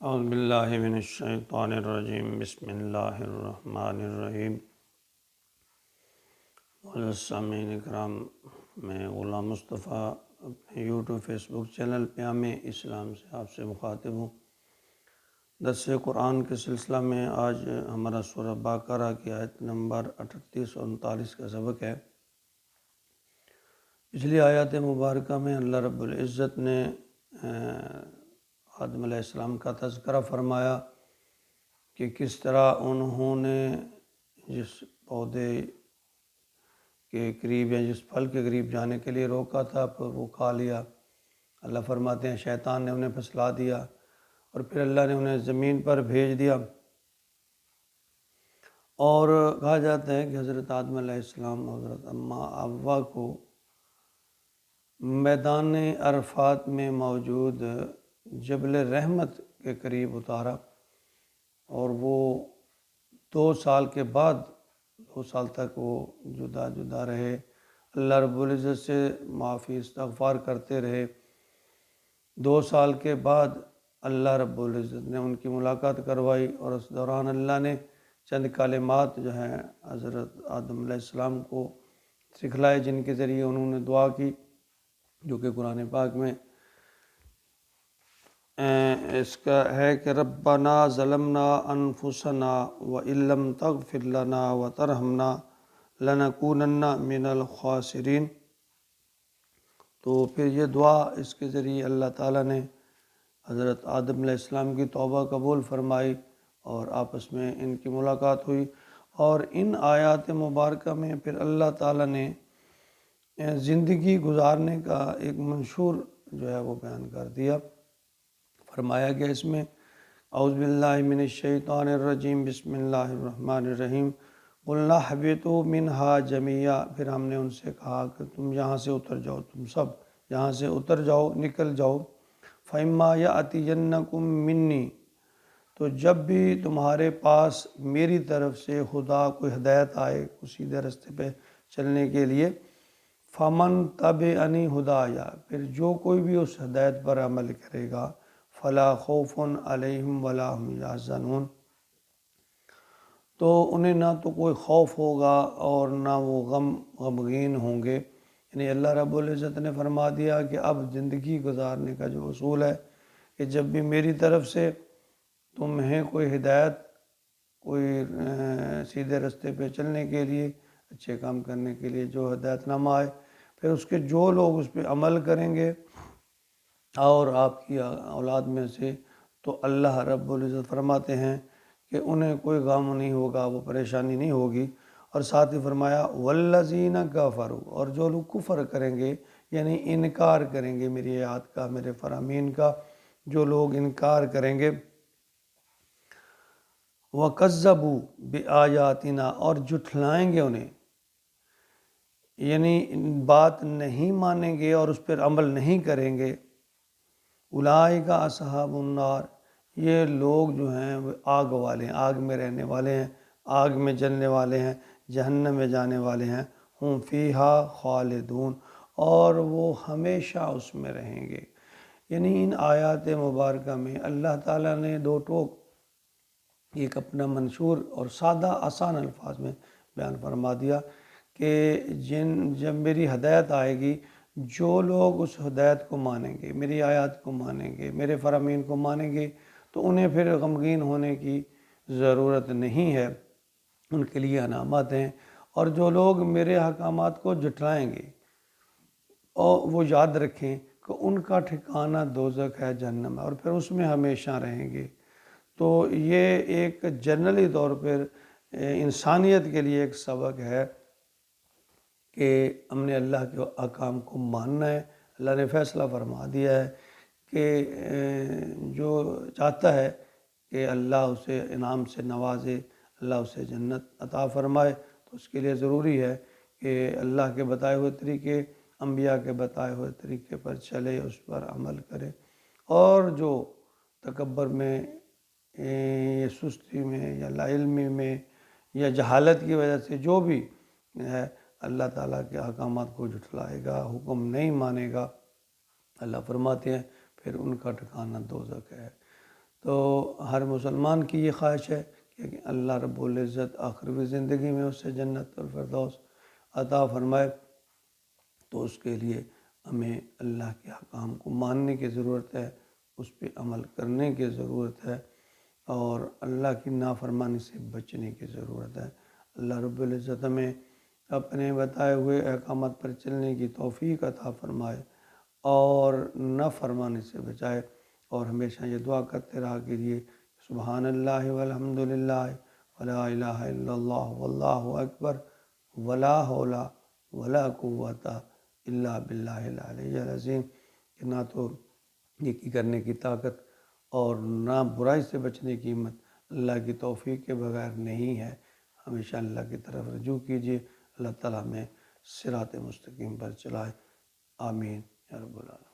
اعوذ باللہ من الشیطان الرجیم، بسم اللہ الرحمن الرحیم۔ معزز سامعین اکرام، میں غلام مصطفیٰ اپنے یوٹیوب فیس بک چینل پیام اسلام سے آپ سے مخاطب ہوں۔ درس قرآن کے سلسلہ میں آج ہمارا سورہ بقرہ کی آیت نمبر 38 اور 39 کا سبق ہے۔ پچھلی آیات مبارکہ میں اللہ رب العزت نے آدم علیہ السلام کا تذکرہ فرمایا کہ کس طرح انہوں نے جس پودے کے قریب یا جس پھل کے قریب جانے کے لیے روکا تھا پر وہ کھا لیا۔ اللہ فرماتے ہیں شیطان نے انہیں پھسلا دیا اور پھر اللہ نے انہیں زمین پر بھیج دیا۔ اور کہا جاتا ہے کہ حضرت آدم علیہ السلام حضرت اماں حوا کو میدان عرفات میں موجود جبل رحمت کے قریب اتارا، اور وہ 2 سال کے بعد 2 سال تک وہ جدا جدا رہے، اللہ رب العزت سے معافی استغفار کرتے رہے۔ 2 سال کے بعد اللہ رب العزت نے ان کی ملاقات کروائی، اور اس دوران اللہ نے چند کلمات جو ہیں حضرت آدم علیہ السلام کو سکھلائے، جن کے ذریعے انہوں نے دعا کی، جو کہ قرآن پاک میں اس کا ہے کہ ربنا ظلمنا انفسنا وان لم تغفر لنا وترحمنا لنکونن من الخاسرین۔ تو پھر یہ دعا اس کے ذریعے اللہ تعالیٰ نے حضرت آدم علیہ السلام کی توبہ قبول فرمائی اور آپس میں ان کی ملاقات ہوئی۔ اور ان آیات مبارکہ میں پھر اللہ تعالیٰ نے زندگی گزارنے کا ایک منشور جو ہے وہ بیان کر دیا۔ فرمایا گیا اس میں اعوذ باللہ من الشیطان الرجیم، بسم اللہ الرحمن الرحیم، قلنا اہبطوا منہا جمیعا۔ پھر ہم نے ان سے کہا کہ تم یہاں سے اتر جاؤ، تم سب یہاں سے اتر جاؤ، نکل جاؤ۔ فَإِمَّا يَأْتِيَنَّكُم مِّنِّي، تو جب بھی تمہارے پاس میری طرف سے خدا کوئی ہدایت آئے کوئی سیدھے راستے پہ چلنے کے لیے، فَمَن تَبِعَنِي ہُدَایَ، پھر جو کوئی بھی اس ہدایت پر عمل کرے گا، فَلَا خَوْفٌ عَلَيْهِمْ وَلَا هُمْ يَحْزَنُونَ، تو انہیں نہ تو کوئی خوف ہوگا اور نہ وہ غمگین ہوں گے۔ یعنی اللہ رب العزت نے فرما دیا کہ اب زندگی گزارنے کا جو اصول ہے کہ جب بھی میری طرف سے تمہیں کوئی ہدایت، کوئی سیدھے راستے پہ چلنے کے لیے، اچھے کام کرنے کے لیے جو ہدایت نامہ آئے، پھر اس کے جو لوگ اس پہ عمل کریں گے اور آپ کی اولاد میں سے، تو اللہ رب العزت فرماتے ہیں کہ انہیں کوئی غم نہیں ہوگا، وہ پریشانی نہیں ہوگی۔ اور ساتھ ہی فرمایا والذین کفروا، اور جو لوگ کفر کریں گے یعنی انکار کریں گے میری آیات کا، میرے فرامین کا، جو لوگ انکار کریں گے، وَكَذَّبُوا بِآيَاتِنَا، اور جھٹلائیں گے انہیں، یعنی بات نہیں مانیں گے اور اس پر عمل نہیں کریں گے، اولئک اصحاب النار، یہ لوگ جو ہیں وہ آگ والے ہیں، آگ میں رہنے والے ہیں، آگ میں جلنے والے ہیں، جہنم میں جانے والے ہیں، ہم فیہا خالدون، اور وہ ہمیشہ اس میں رہیں گے۔ یعنی ان آیات مبارکہ میں اللہ تعالیٰ نے 2 ٹوک ایک اپنا منشور اور سادہ آسان الفاظ میں بیان فرما دیا کہ جب میری ہدایت آئے گی، جو لوگ اس ہدایت کو مانیں گے، میری آیات کو مانیں گے، میرے فرامین کو مانیں گے، تو انہیں پھر غمگین ہونے کی ضرورت نہیں ہے، ان کے لیے انعامات ہیں۔ اور جو لوگ میرے احکامات کو جھٹلائیں گے، اور وہ یاد رکھیں کہ ان کا ٹھکانہ دوزخ ہے، جہنم ہے، اور پھر اس میں ہمیشہ رہیں گے۔ تو یہ ایک جنرلی طور پر انسانیت کے لیے ایک سبق ہے کہ ہم نے اللہ کے احکام کو ماننا ہے۔ اللہ نے فیصلہ فرما دیا ہے کہ جو چاہتا ہے کہ اللہ اسے انعام سے نوازے، اللہ اسے جنت عطا فرمائے، تو اس کے لیے ضروری ہے کہ اللہ کے بتائے ہوئے طریقے، انبیاء کے بتائے ہوئے طریقے پر چلے، اس پر عمل کرے۔ اور جو تکبر میں یا سستی میں یا لا علمی میں یا جہالت کی وجہ سے جو بھی ہے اللہ تعالیٰ کے احکامات کو جھٹلائے گا، حکم نہیں مانے گا، اللہ فرماتے ہیں پھر ان کا ٹھکانہ دوزخ ہے۔ تو ہر مسلمان کی یہ خواہش ہے کہ اللہ رب العزت آخری زندگی میں اسے جنت الفردوس عطا فرمائے، تو اس کے لیے ہمیں اللہ کے احکام کو ماننے کی ضرورت ہے، اس پہ عمل کرنے کی ضرورت ہے، اور اللہ کی نافرمانی سے بچنے کی ضرورت ہے۔ اللہ رب العزت ہمیں اپنے بتائے ہوئے احکامات پر چلنے کی توفیق عطا فرمائے اور نافرمانی سے بچائے، اور ہمیشہ یہ دعا کرتے رہا کیجیے، سبحان اللہ والحمد للہ ولا الہ الا اللہ واللہ اکبر ولا حول ولا قوت الا باللہ العلی العظیم، کہ نہ تو نیکی کرنے کی طاقت اور نہ برائی سے بچنے کی ہمت اللہ کی توفیق کے بغیر نہیں ہے۔ ہمیشہ اللہ کی طرف رجوع کیجیے، اللہ تعالیٰ میں صراط مستقیم پر چلائے، آمین یا رب العالمین۔